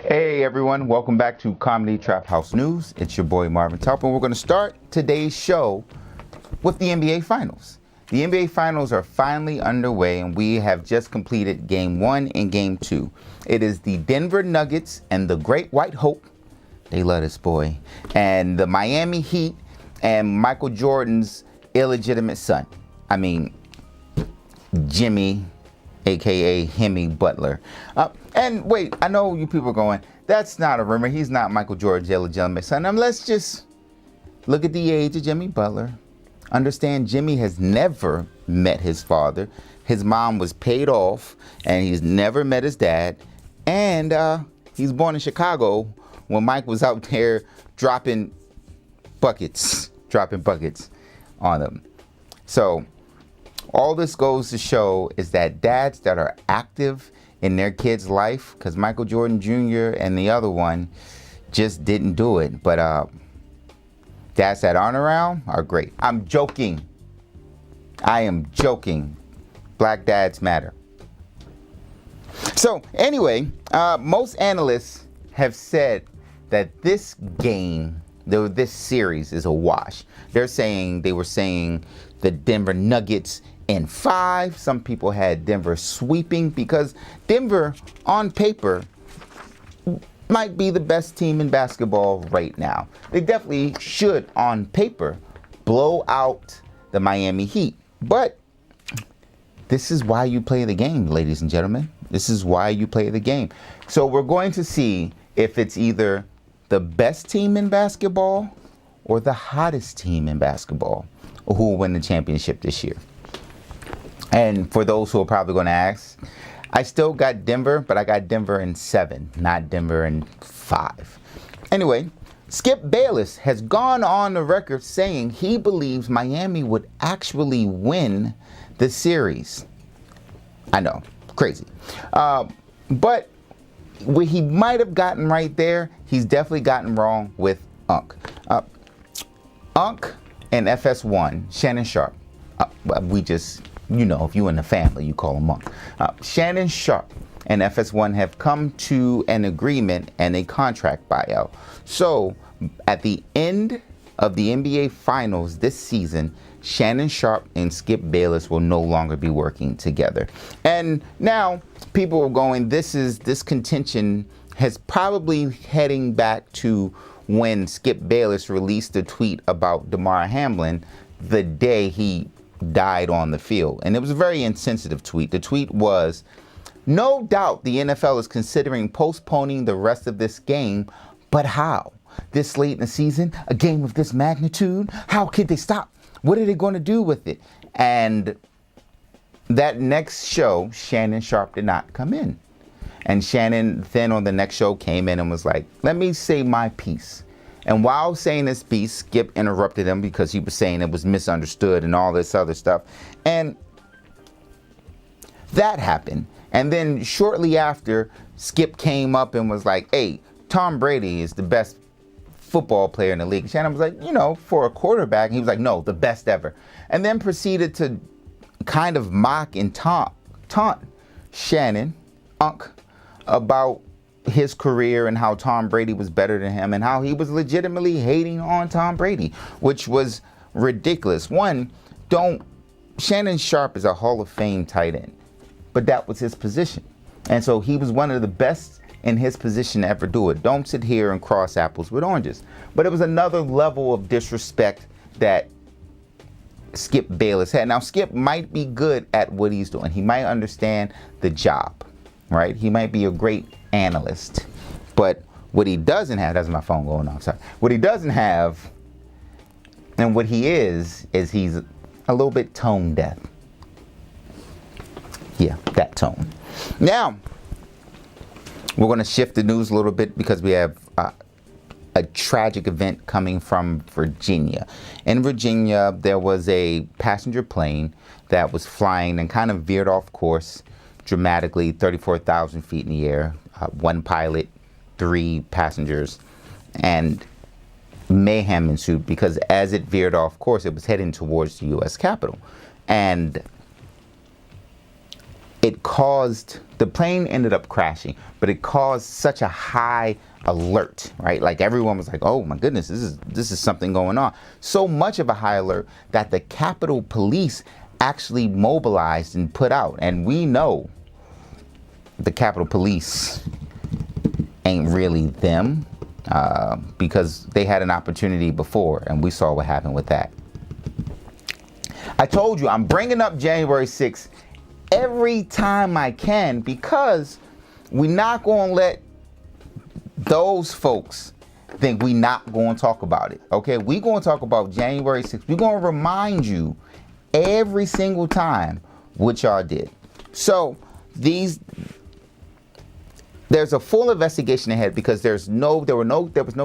Hey everyone, welcome back to Comedy Trap House News. It's your boy Marvin Telp, and we're going to start today's show with the NBA Finals. The NBA Finals are finally underway, and we have just completed Game 1 and Game 2. It is the Denver Nuggets and the Great White Hope, they love this boy, and the Miami Heat and Michael Jordan's illegitimate son. I mean, Jimmy, aka Hemi Butler. And wait, I know you people are going, that's not a rumor. He's not Michael Jordan's illegitimate son. Let's just look at the age of Jimmy Butler. Understand Jimmy has never met his father. His mom was paid off, and he's never met his dad. And he's born in Chicago when Mike was out there dropping buckets on him. So all this goes to show is that dads that are active in their kid's life, because Michael Jordan Jr. and the other one just didn't do it. But dads that aren't around are great. I'm joking. I am joking. Black dads matter. So anyway, most analysts have said that this game, this series is a wash. They were saying the Denver Nuggets in 5. Some people had Denver sweeping because Denver, on paper, might be the best team in basketball right now. They definitely should, on paper, blow out the Miami Heat. But this is why you play the game, ladies and gentlemen. This is why you play the game. So we're going to see if it's either the best team in basketball or the hottest team in basketball who will win the championship this year. And for those who are probably going to ask, I still got Denver, but I got Denver in 7, not Denver in 5. Anyway, Skip Bayless has gone on the record saying he believes Miami would actually win the series. I know, crazy. But what he might have gotten right there, he's definitely gotten wrong with Unc. Unc and FS1, Shannon Sharpe. If you're in the family, you call him Unc. Shannon Sharpe and FS1 have come to an agreement and a contract buyout. So at the end of the NBA Finals this season, Shannon Sharpe and Skip Bayless will no longer be working together. And now people are going, this contention has probably heading back to when Skip Bayless released a tweet about DeMar Hamlin the day he died on the field. And it was a very insensitive tweet. The tweet was, "No doubt the NFL is considering postponing the rest of this game, but how? This late in the season, a game of this magnitude? How could they stop? What are they going to do with it?" And that next show, Shannon Sharpe did not come in. And Shannon then on the next show came in and was like, "Let me say my piece." And while saying this piece, Skip interrupted him because he was saying it was misunderstood and all this other stuff. And that happened. And then shortly after, Skip came up and was like, "Hey, Tom Brady is the best football player in the league." Shannon was like, for a quarterback. And he was like, "No, the best ever." And then proceeded to kind of mock and taunt Shannon, Unc, about his career and how Tom Brady was better than him and how he was legitimately hating on Tom Brady, which was ridiculous. Shannon Sharpe is a Hall of Fame tight end, but that was his position. And so he was one of the best in his position to ever do it. Don't sit here and cross apples with oranges. But it was another level of disrespect that Skip Bayless had. Now, Skip might be good at what he's doing. He might understand the job, right? He might be a great analyst. But what he doesn't have, that's my phone going off, sorry. What he doesn't have, and what he is he's a little bit tone deaf. Yeah, that tone. Now, we're going to shift the news a little bit because we have a tragic event coming from Virginia. In Virginia, there was a passenger plane that was flying and kind of veered off course dramatically, 34,000 feet in the air. One pilot, 3 passengers, and mayhem ensued because as it veered off course, it was heading towards the U.S. Capitol. And the plane ended up crashing, but it caused such a high alert, right? Like everyone was like, oh my goodness, this is something going on. So much of a high alert that the Capitol Police actually mobilized and put out. And we know the Capitol Police ain't really them, because they had an opportunity before, and we saw what happened with that. I told you I'm bringing up January 6th every time I can, because we're not going to let those folks think we're not going to talk about it. Okay, we're going to talk about January 6th. We're going to remind you every single time what y'all did. So there's a full investigation ahead, because there was no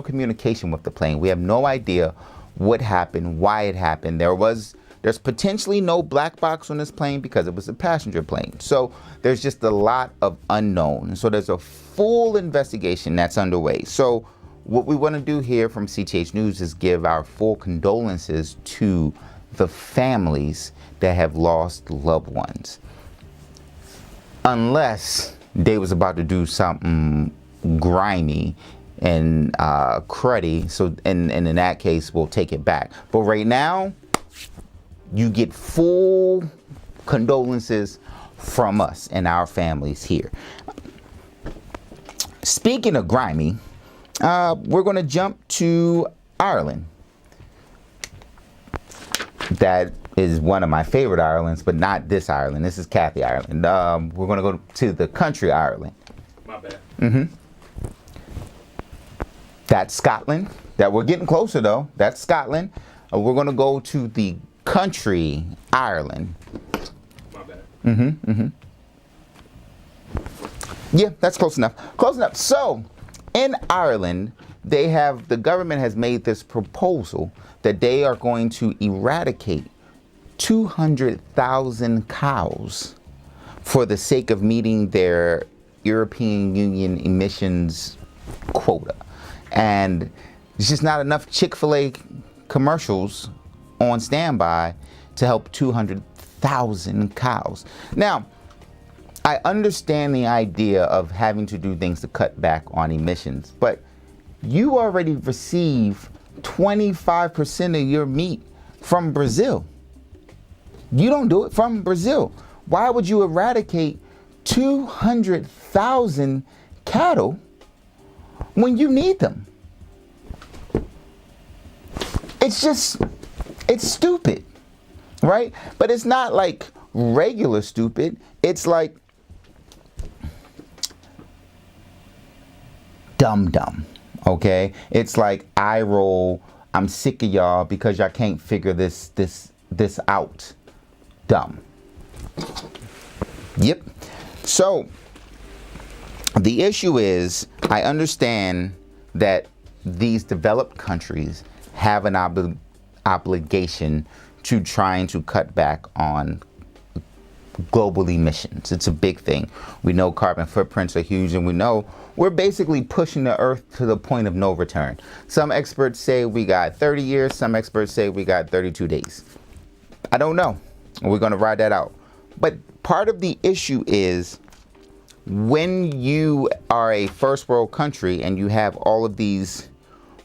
communication with the plane. We have no idea what happened, why it happened. There's potentially no black box on this plane because it was a passenger plane. So there's just a lot of unknown. So there's a full investigation that's underway. So what we want to do here from CTH News is give our full condolences to the families that have lost loved ones. Unless they was about to do something grimy and cruddy. So and in that case, we'll take it back. But right now, you get full condolences from us and our families here. Speaking of grimy, we're going to jump to Ireland. That is one of my favorite Irelands, but not this Ireland. This is Kathy Ireland. We're going to go to the country Ireland. My bad. That's Scotland. That we're getting closer though. That's Scotland. We're going to go to the country Ireland. My bad. Yeah, that's close enough. Close enough. So, in Ireland, the government has made this proposal that they are going to eradicate 200,000 cows for the sake of meeting their European Union emissions quota. And there's just not enough Chick-fil-A commercials on standby to help 200,000 cows. Now, I understand the idea of having to do things to cut back on emissions, but you already receive 25% of your meat from Brazil. You don't do it from Brazil. Why would you eradicate 200,000 cattle when you need them? It's stupid, right? But it's not like regular stupid. It's like dumb, okay? It's like eye roll, I'm sick of y'all because y'all can't figure this out. Dumb. Yep. So the issue is, I understand that these developed countries have an obligation to trying to cut back on global emissions. It's a big thing. We know carbon footprints are huge, and we know we're basically pushing the earth to the point of no return. Some experts say we got 30 years. Some experts say we got 32 days. I don't know. We're going to ride that out. But part of the issue is, when you are a first world country and you have all of these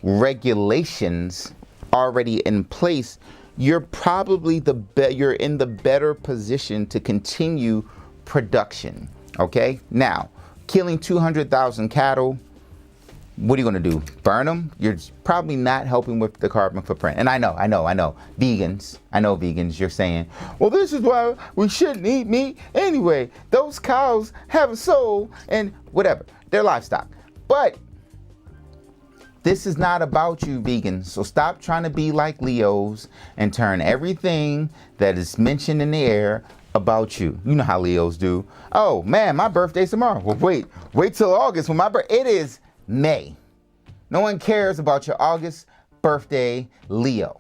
regulations already in place, you're probably you're in the better position to continue production. Okay, now killing 200,000 cattle, what are you going to do? Burn them? You're probably not helping with the carbon footprint. And I know vegans, you're saying, well, this is why we shouldn't eat meat anyway. Those cows have a soul and whatever, they're livestock. But this is not about you, vegans. So stop trying to be like Leos and turn everything that is mentioned in the air about you. You know how Leos do. Oh man, my birthday's tomorrow. Well, wait till August when my birthday. It is May. No one cares about your August birthday, Leo.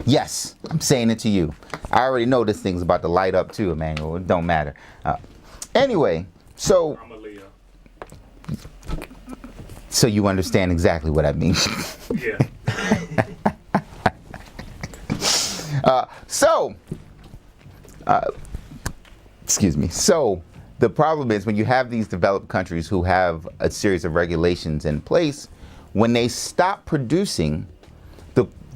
Yes, I'm saying it to you. I already know this thing's about to light up too, Emmanuel. It don't matter. Anyway, so I'm a Leo. So you understand exactly what I mean. Yeah. Excuse me. So the problem is when you have these developed countries who have a series of regulations in place, when they stop producing,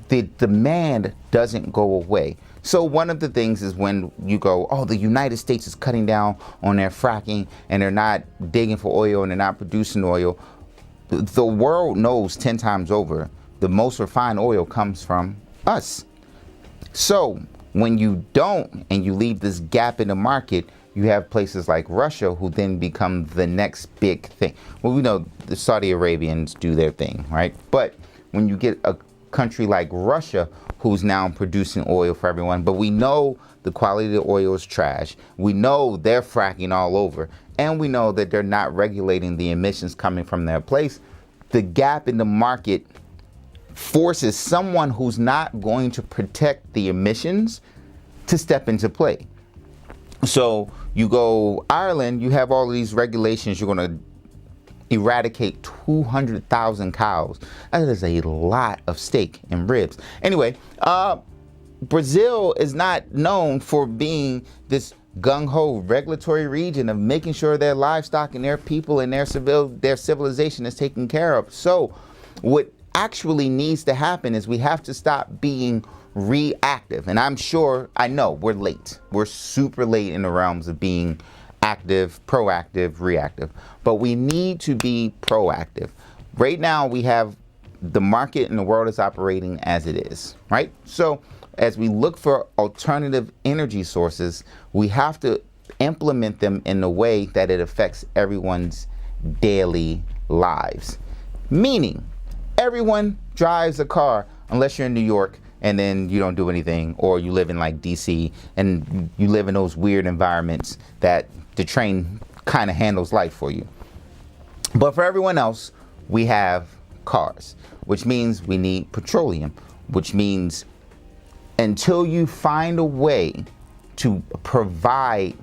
the demand doesn't go away. So one of the things is when you go, oh, the United States is cutting down on their fracking and they're not digging for oil and they're not producing oil. The world knows 10 times over the most refined oil comes from us. So when you don't and you leave this gap in the market, you have places like Russia who then become the next big thing. Well, we know the Saudi Arabians do their thing, right? But when you get a country like Russia who's now producing oil for everyone, but we know the quality of the oil is trash. We know they're fracking all over, and we know that they're not regulating the emissions coming from their place. The gap in the market forces someone who's not going to protect the emissions to step into play. So you go Ireland, you have all of these regulations. You're going to eradicate 200,000 cows. That is a lot of steak and ribs. Anyway, Brazil is not known for being this gung-ho regulatory region of making sure their livestock and their people and their civilization is taken care of. So what actually needs to happen is we have to stop being reactive. And I know we're late. We're super late in the realms of being active, proactive, reactive. But we need to be proactive. Right now we have the market and the world is operating as it is, right? So as we look for alternative energy sources, we have to implement them in a way that it affects everyone's daily lives. Meaning, everyone drives a car unless you're in New York and then you don't do anything, or you live in like DC and you live in those weird environments that the train kind of handles life for you. But for everyone else, we have cars, which means we need petroleum, which means until you find a way to provide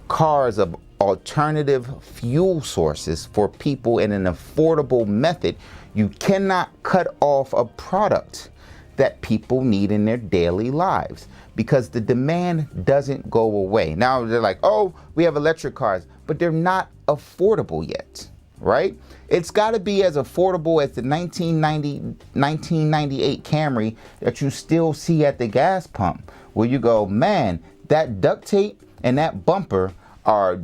cars of alternative fuel sources for people in an affordable method, you cannot cut off a product that people need in their daily lives, because the demand doesn't go away. Now they're like, oh, we have electric cars, but they're not affordable yet, right? It's got to be as affordable as the 1998 Camry that you still see at the gas pump, where you go, man, that duct tape and that bumper are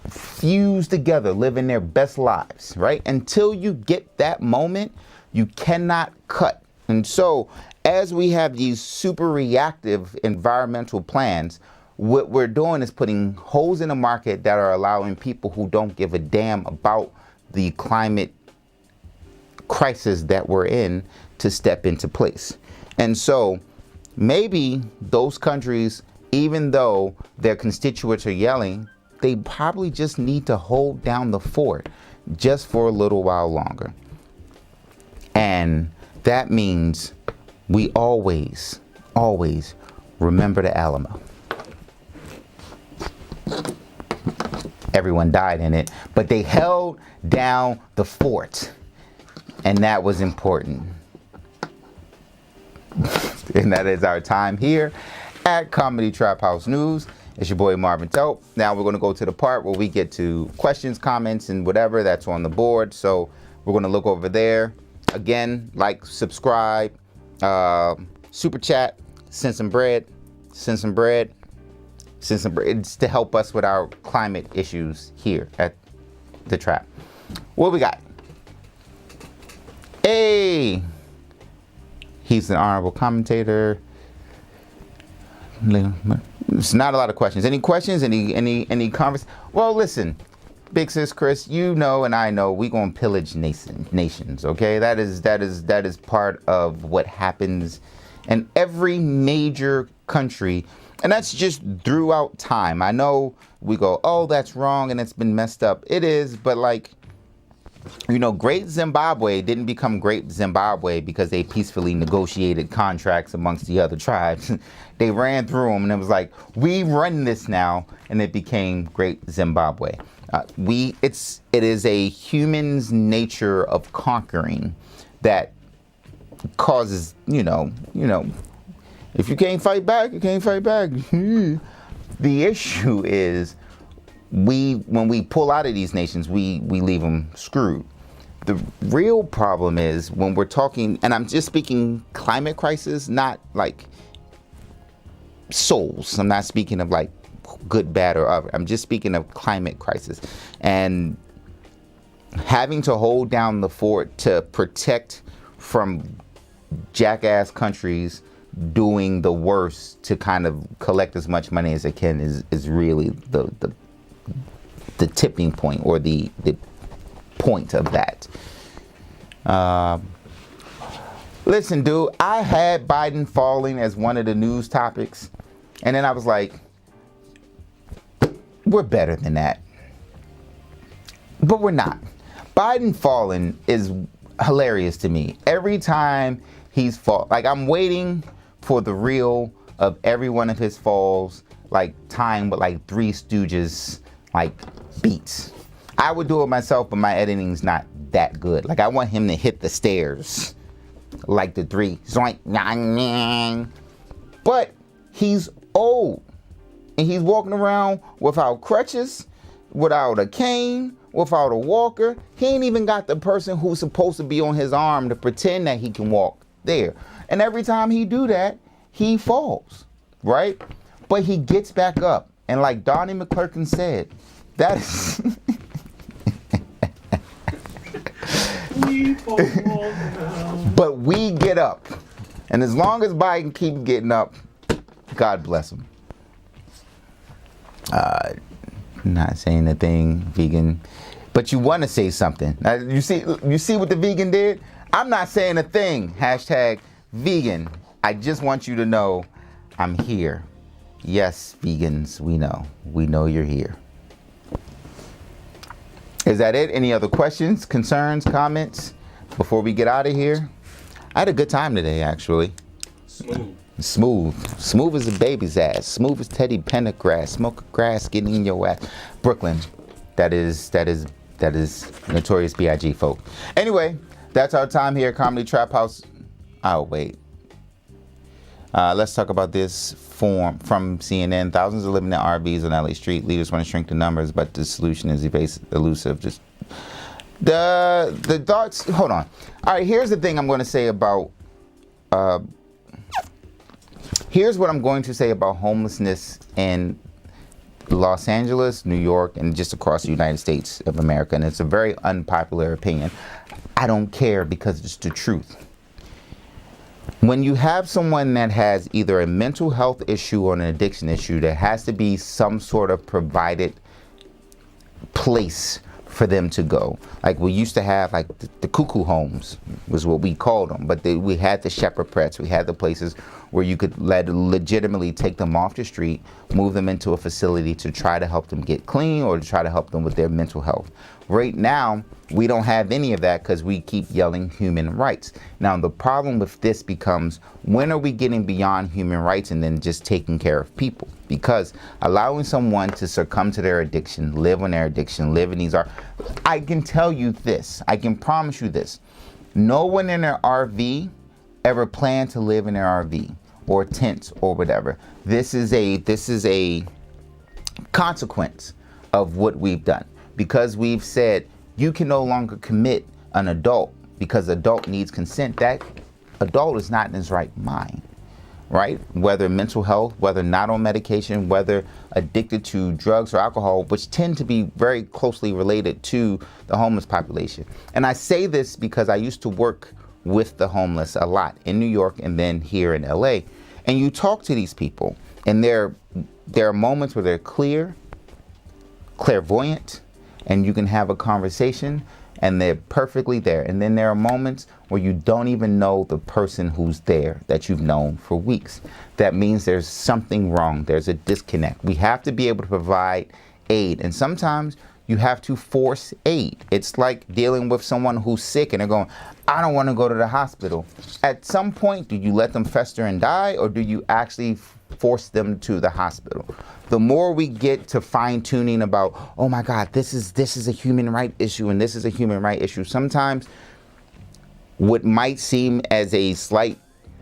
fused together, living their best lives, right? Until you get that moment, you cannot cut. And so as we have these super reactive environmental plans, what we're doing is putting holes in the market that are allowing people who don't give a damn about the climate crisis that we're in to step into place. And so maybe those countries, even though their constituents are yelling, they probably just need to hold down the fort just for a little while longer. And that means we always, always remember the Alamo. Everyone died in it, but they held down the fort, and that was important. And that is our time here at Comedy Trap House News. It's your boy Marvin Telp. Now we're going to go to the part where we get to questions, comments, and whatever that's on the board. So we're going to look over there. Again, like, subscribe, super chat, send some bread. It's to help us with our climate issues here at the Trap. What we got? Hey, he's an honorable commentator. It's not a lot of questions. Any questions? Any converse? Well, listen, Big Sis Chris, you know and I know we gonna pillage nations. Okay, that is part of what happens in every major country, and that's just throughout time. I know we go, oh, that's wrong and it's been messed up. It is, but like, you know, Great Zimbabwe didn't become Great Zimbabwe because they peacefully negotiated contracts amongst the other tribes. They ran through them and it was like, we run this now, and it became Great Zimbabwe. It is a human's nature of conquering that causes, you know, if you can't fight back, you can't fight back. The issue is when we pull out of these nations, we leave them screwed. The real problem is when we're talking, and I'm just speaking climate crisis, not like souls. I'm not speaking of like good, bad, or other. I'm just speaking of climate crisis. And having to hold down the fort to protect from jackass countries doing the worst to kind of collect as much money as they can is really the tipping point, or the point of that. Listen, dude, I had Biden falling as one of the news topics, and then I was like, we're better than that. But we're not. Biden falling is hilarious to me. Every time he's like, I'm waiting for the reel of every one of his falls, like timed with like Three Stooges like beats. I would do it myself, but my editing's not that good. Like, I want him to hit the stairs like the three. But he's old, and he's walking around without crutches, without a cane, without a walker. He ain't even got the person who's supposed to be on his arm to pretend that he can walk there. And every time he do that, he falls, right? But he gets back up. And like Donnie McClurkin said, that is... But we get up. And as long as Biden keeps getting up, God bless him. Not saying a thing, vegan. But you want to say something. Now, you see what the vegan did? I'm not saying a thing. Hashtag vegan. I just want you to know I'm here. Yes, vegans, we know. We know you're here. Is that it? Any other questions, concerns, comments before we get out of here? I had a good time today, actually. Smooth as a baby's ass. Smooth as Teddy Pendergrass. Smoke grass getting in your ass. Brooklyn. That is Notorious B.I.G. folk. Anyway, that's our time here at Comedy Trap House. Oh, wait. Let's talk about this from CNN. Thousands are living in RVs on LA Street. Leaders want to shrink the numbers, but the solution is elusive. Just the thoughts. Hold on. All right. Here's the thing I'm going to say about. Here's what I'm going to say about homelessness in Los Angeles, New York, and just across the United States of America. And it's a very unpopular opinion. I don't care because it's the truth. When you have someone that has either a mental health issue or an addiction issue, there has to be some sort of provided place for them to go. Like we used to have, like the cuckoo homes was what we called them, but we had the shepherd prets. We had the places where you could legitimately take them off the street, move them into a facility to try to help them get clean or to try to help them with their mental health. Right now, we don't have any of that because we keep yelling human rights. Now, the problem with this becomes, when are we getting beyond human rights and then just taking care of people? Because allowing someone to succumb to their addiction, live on their addiction, live in these I can tell you this, I can promise you this. No one in their RV ever planned to live in their RV or tent or whatever. This is a consequence of what we've done. Because we've said you can no longer commit an adult because adult needs consent. That adult is not in his right mind, right? Whether mental health, whether not on medication, whether addicted to drugs or alcohol, which tend to be very closely related to the homeless population. And I say this because I used to work with the homeless a lot in New York and then here in LA. And you talk to these people and there are moments where they're clairvoyant, and you can have a conversation and they're perfectly there. And then there are moments where you don't even know the person who's there that you've known for weeks. That means there's something wrong. There's a disconnect. We have to be able to provide aid. And sometimes you have to force aid. It's like dealing with someone who's sick and they're going, I don't want to go to the hospital. At some point, do you let them fester and die, or do you actually force them to the hospital? The more we get to fine-tuning about, oh my God, this is a human right issue and this is a human right issue. Sometimes what might seem as a slight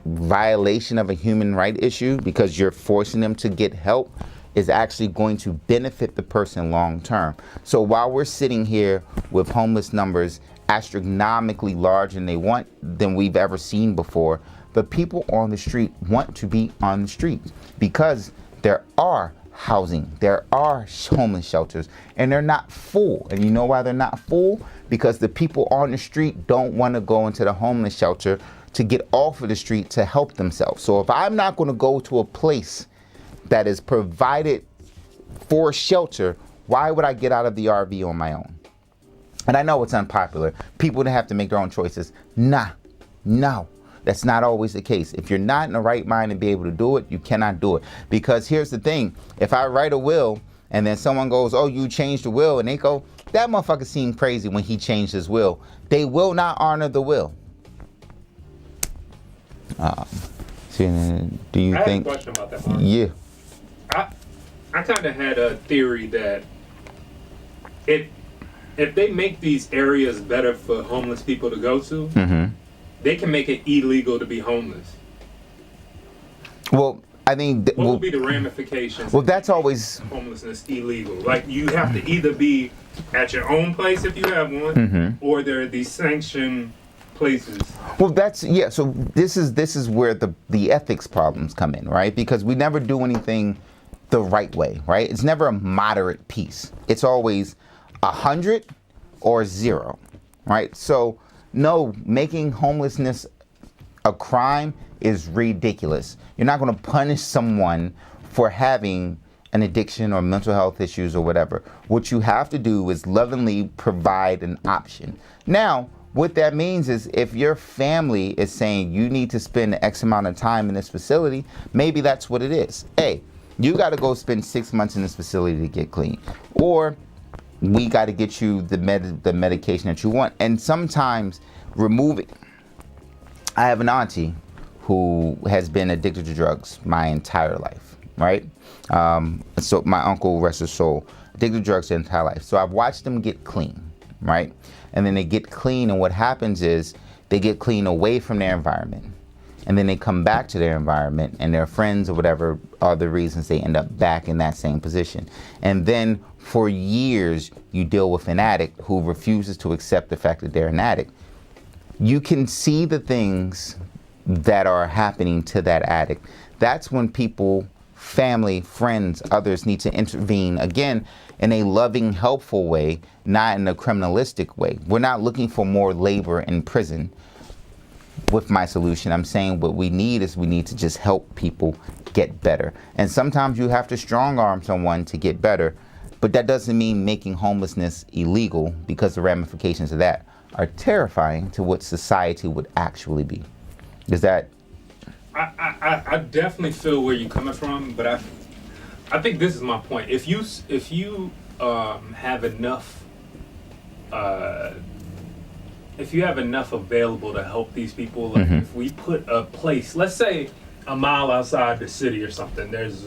violation of a human right issue because you're forcing them to get help is actually going to benefit the person long term. So while we're sitting here with homeless numbers astronomically larger than we've ever seen before, the people on the street want to be on the street because there are housing, there are homeless shelters, and they're not full. And you know why they're not full? Because the people on the street don't want to go into the homeless shelter to get off of the street to help themselves. So if I'm not going to go to a place that is provided for shelter, why would I get out of the RV on my own? And I know it's unpopular. People have to make their own choices. No, that's not always the case. If you're not in the right mind and be able to do it, you cannot do it. Because here's the thing. If I write a will and then someone goes, oh, you changed the will, and they go, that motherfucker seemed crazy when he changed his will, they will not honor the will. Do you think? I have a question about that, Mark. Yeah. I kind of had a theory that if they make these areas better for homeless people to go to, they can make it illegal to be homeless. Well, I think what would be the ramifications? Well, that's always homelessness illegal. Like, you have to either be at your own place if you have one, or there are these sanctioned places. Well, so this is where the ethics problems come in, right? Because we never do anything the right way, right? It's never a moderate piece. It's always 100 or 0, right? So no, making homelessness a crime is ridiculous. You're not going to punish someone for having an addiction or mental health issues or whatever. What you have to do is lovingly provide an option. Now, what that means is if your family is saying you need to spend X amount of time in this facility, maybe that's what it is. Hey, you got to go spend 6 months in this facility to get clean. Or we got to get you the medication that you want. And sometimes removing... I have an auntie who has been addicted to drugs my entire life, right? So my uncle, rest his soul, addicted to drugs their entire life. So I've watched them get clean, right? And then they get clean, and what happens is they get clean away from their environment. And then they come back to their environment, and their friends or whatever are the reasons they end up back in that same position. And then for years, you deal with an addict who refuses to accept the fact that they're an addict. You can see the things that are happening to that addict. That's when people, family, friends, others need to intervene, again, in a loving, helpful way, not in a criminalistic way. We're not looking for more labor in prison with my solution. I'm saying what we need to just help people get better. And sometimes you have to strong arm someone to get better, but that doesn't mean making homelessness illegal, because the ramifications of that are terrifying to what society would actually be. Is that... I definitely feel where you're coming from, but I think this is my point. If you have enough available to help these people, like if we put a place, let's say a mile outside the city or something, there's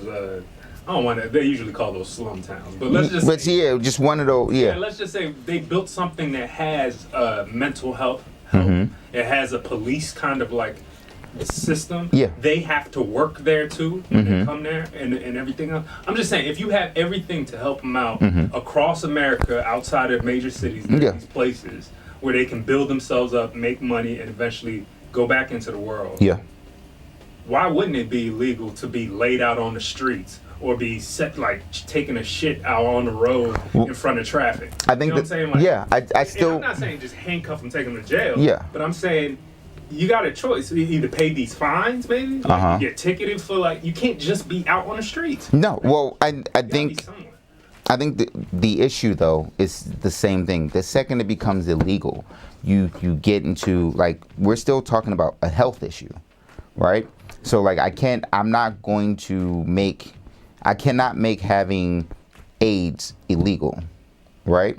I don't want to. They usually call those slum towns, but let's just. Just one of those. Yeah. Let's just say they built something that has mental health help. It has a police kind of like system. Yeah. They have to work there too when they come there and everything else. I'm just saying, if you have everything to help them out across America, outside of major cities, these places where they can build themselves up, make money, and eventually go back into the world. Yeah. Why wouldn't it be illegal to be laid out on the streets or be set like taking a shit out on the road in front of traffic? I think you know what I'm saying? Like, yeah, I still. I'm not saying just handcuff them, take them to jail. Yeah. But I'm saying you got a choice. You either pay these fines, maybe, like you get ticketed for, like, you can't just be out on the streets. No, well, I think the issue though is the same thing. The second it becomes illegal, you get into, like, we're still talking about a health issue, right? So like I cannot make having AIDS illegal, right?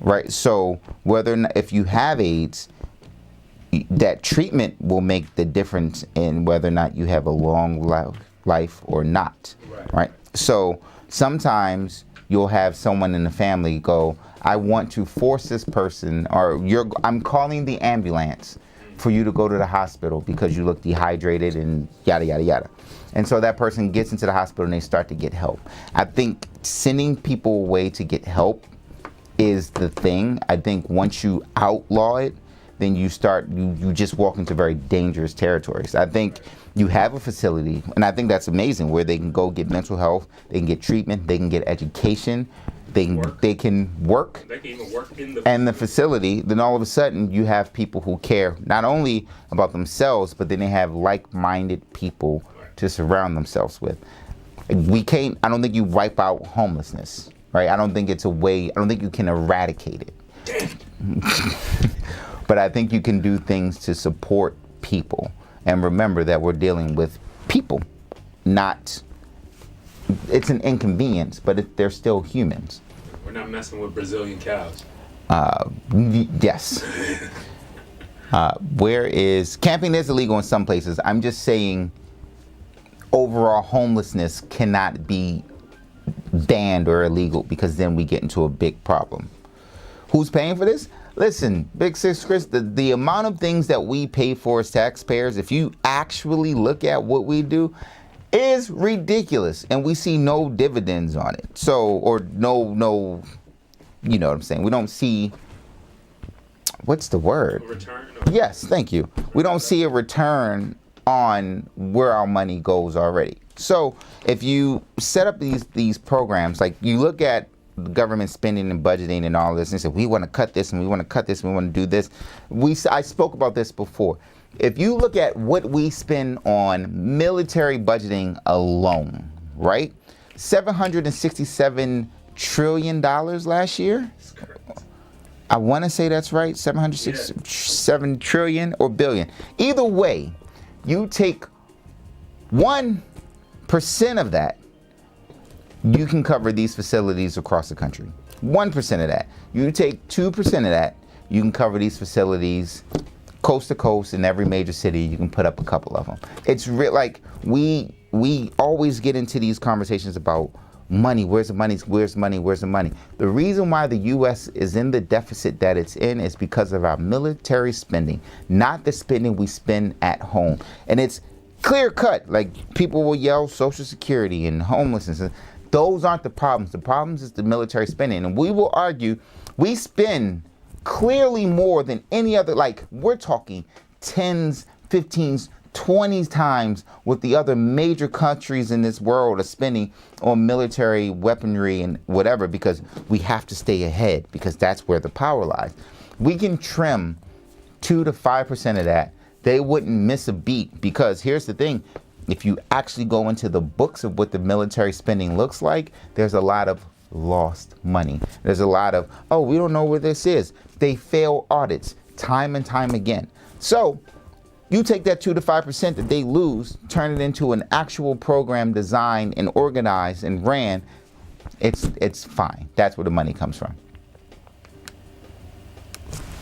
Right. So whether or not, if you have AIDS, that treatment will make the difference in whether or not you have a long life or not, right? So sometimes you'll have someone in the family go, I want to force this person, or I'm calling the ambulance for you to go to the hospital because you look dehydrated and yada, yada, yada. And so that person gets into the hospital and they start to get help. I think sending people away to get help is the thing. I think once you outlaw it, then you just walk into very dangerous territories. I think you have a facility, and I think that's amazing, where they can go get mental health, they can get treatment, they can get education, they can work. They can even work in the facility. Then all of a sudden you have people who care not only about themselves, but then they have like-minded people to surround themselves with. I don't think you wipe out homelessness, right? I don't think it's a way, I don't think you can eradicate it. But I think you can do things to support people. And remember that we're dealing with people, not, it's an inconvenience, but they're still humans. We're not messing with Brazilian cows. Yes. Camping is illegal in some places. I'm just saying overall homelessness cannot be banned or illegal, because then we get into a big problem. Who's paying for this? Listen, Big Sis Chris, the amount of things that we pay for as taxpayers, if you actually look at what we do, is ridiculous, and we see no dividends on it. So, or no, you know what I'm saying? We don't see, what's the word? A return? Yes, thank you. We don't see a return on where our money goes already. So, if you set up these programs, like you look at government spending and budgeting and all this, and say we want to cut this and we want to cut this and we want to do this. I spoke about this before. If you look at what we spend on military budgeting alone, right? $767 trillion last year. I want to say that's right. 767 trillion or billion. Either way, you take 1% of that, you can cover these facilities across the country. 1% of that. You take 2% of that, you can cover these facilities coast to coast in every major city. You can put up a couple of them. It's like we always get into these conversations about money. Where's the money? Where's the money? Where's the money? The reason why the U.S. is in the deficit that it's in is because of our military spending, not the spending we spend at home. And it's clear cut. Like, people will yell Social Security and homelessness. Those aren't the problems. The problems is the military spending. And we will argue we spend clearly more than any other, like we're talking 10s, 15s, 20 times what the other major countries in this world are spending on military weaponry and whatever, because we have to stay ahead, because that's where the power lies. We can trim 2 to 5% of that. They wouldn't miss a beat, because here's the thing. If you actually go into the books of what the military spending looks like, there's a lot of lost money. There's a lot of, oh, we don't know where this is. They fail audits time and time again. So you take that 2 to 5% that they lose, turn it into an actual program designed and organized and ran, it's fine. That's where the money comes from.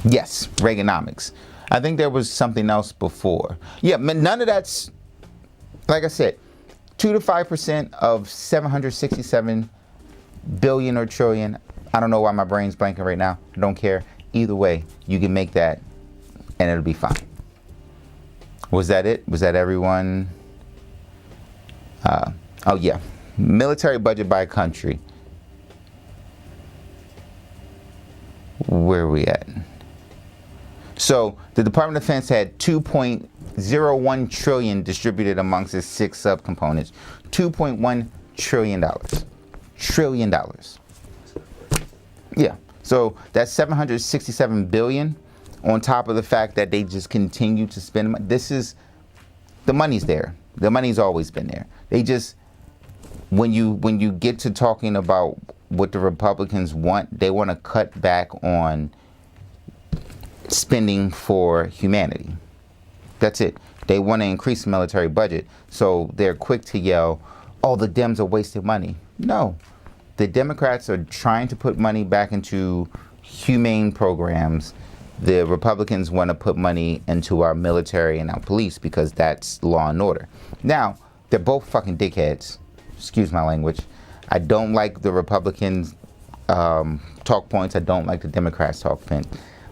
Yes, Reaganomics. I think there was something else before. Yeah, none of that's, like I said, 2 to 5% of 767 billion or trillion. I don't know why my brain's blanking right now. I don't care. Either way, you can make that and it'll be fine. Was that it? Was that everyone? Oh yeah. Military budget by country. Where are we at? So the Department of Defense had 2.01 trillion distributed amongst its 6 subcomponents. $2.1 trillion. Trillion. Yeah. So that's 767 billion on top of the fact that they just continue to spend. The money's there. The money's always been there. They just, when you get to talking about what the Republicans want, they want to cut back on spending for humanity. That's it. They want to increase the military budget, so they're quick to yell, oh, the Dems are wasting money. No. The Democrats are trying to put money back into humane programs. The Republicans want to put money into our military and our police because that's law and order. Now, they're both fucking dickheads. Excuse my language. I don't like the Republicans' talk points. I don't like the Democrats' talk points.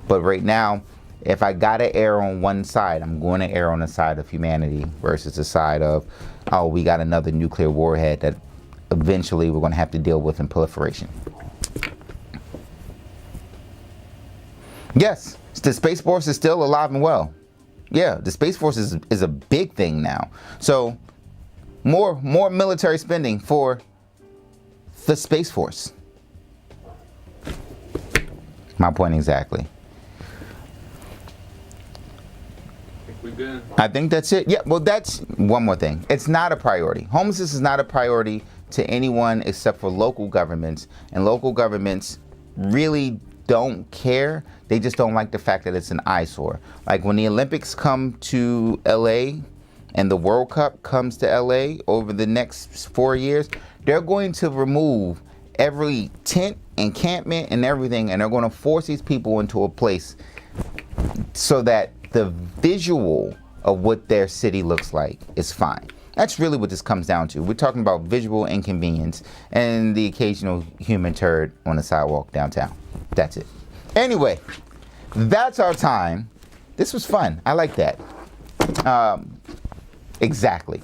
But right now, if I gotta err on one side, I'm going to err on the side of humanity versus the side of, oh, we got another nuclear warhead that eventually we're going to have to deal with in proliferation. Yes, the Space Force is still alive and well. Yeah, the Space Force is a big thing now. So more military spending for the Space Force. My point exactly. We good. I think that's it. Yeah, well, that's one more thing. It's not a priority. Homelessness is not a priority to anyone except for local governments. And local governments really don't care. They just don't like the fact that it's an eyesore. Like when the Olympics come to LA and the World Cup comes to LA over the next 4 years, they're going to remove every tent, encampment, and everything, and they're going to force these people into a place so that the visual of what their city looks like is fine. That's really what this comes down to. We're talking about visual inconvenience and the occasional human turd on the sidewalk downtown. That's it. Anyway, that's our time. This was fun. I like that. Exactly.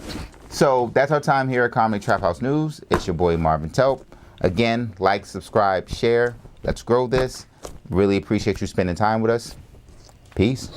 So that's our time here at Comedy Trap House News. It's your boy Marvin Telp. Again, like, subscribe, share. Let's grow this. Really appreciate you spending time with us. Peace.